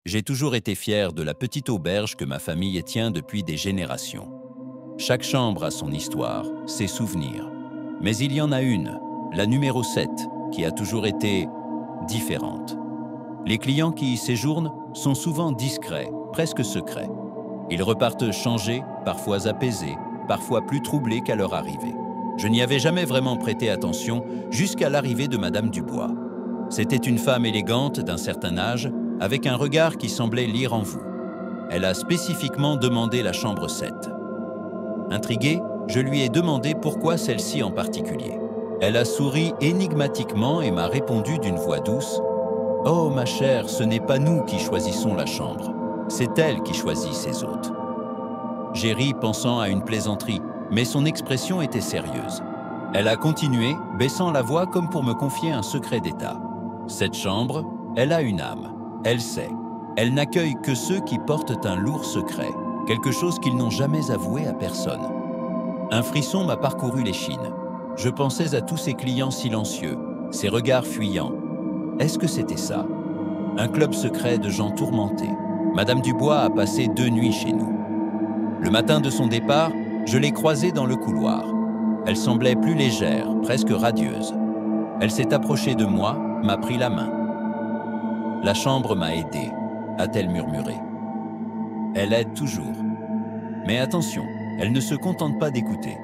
J'ai toujours été fier de la petite auberge que ma famille tient depuis des générations. Chaque chambre a son histoire, ses souvenirs. Mais il y en a une, la numéro 7, qui a toujours été différente. Les clients qui y séjournent sont souvent discrets, presque secrets. Ils repartent changés, parfois apaisés, parfois plus troublés qu'à leur arrivée. Je n'y avais jamais vraiment prêté attention jusqu'à l'arrivée de Madame Dubois. C'était une femme élégante d'un certain âge, avec un regard qui semblait lire en vous. Elle a spécifiquement demandé la chambre 7. Intrigué, je lui ai demandé pourquoi celle-ci en particulier. Elle a souri énigmatiquement et m'a répondu d'une voix douce « Oh ma chère, ce n'est pas nous qui choisissons la chambre, c'est elle qui choisit ses hôtes. » J'ai ri pensant à une plaisanterie, mais son expression était sérieuse. Elle a continué, baissant la voix comme pour me confier un secret d'État. Cette chambre, elle a une âme, elle sait. Elle n'accueille que ceux qui portent un lourd secret, quelque chose qu'ils n'ont jamais avoué à personne. Un frisson m'a parcouru l'échine. Je pensais à tous ces clients silencieux, ces regards fuyants. Est-ce que c'était ça? Un club secret de gens tourmentés. Madame Dubois a passé 2 nuits chez nous. Le matin de son départ, je l'ai croisée dans le couloir. Elle semblait plus légère, presque radieuse. Elle s'est approchée de moi, m'a pris la main. « La chambre m'a aidé », a-t-elle murmuré. Elle aide toujours. Mais attention, elle ne se contente pas d'écouter.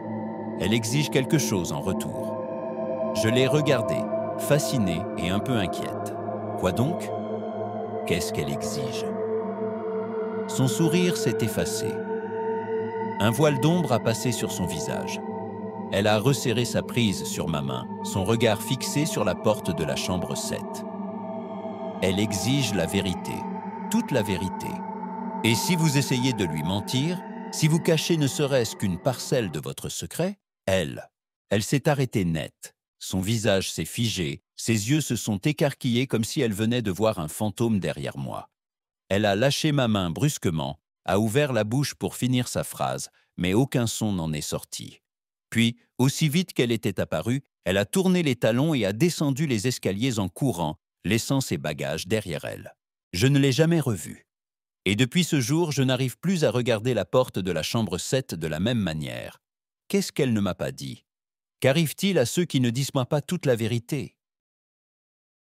Elle exige quelque chose en retour. Je l'ai regardée, fascinée et un peu inquiète. Quoi donc? Qu'est-ce qu'elle exige? Son sourire s'est effacé. Un voile d'ombre a passé sur son visage. Elle a resserré sa prise sur ma main, son regard fixé sur la porte de la chambre 7. Elle exige la vérité, toute la vérité. Et si vous essayez de lui mentir, si vous cachez ne serait-ce qu'une parcelle de votre secret, elle s'est arrêtée net. Son visage s'est figé, ses yeux se sont écarquillés comme si elle venait de voir un fantôme derrière moi. Elle a lâché ma main brusquement, a ouvert la bouche pour finir sa phrase, mais aucun son n'en est sorti. Puis, aussi vite qu'elle était apparue, elle a tourné les talons et a descendu les escaliers en courant, laissant ses bagages derrière elle. Je ne l'ai jamais revue. Et depuis ce jour, je n'arrive plus à regarder la porte de la chambre 7 de la même manière. Qu'est-ce qu'elle ne m'a pas dit? Qu'arrive-t-il à ceux qui ne disent pas toute la vérité?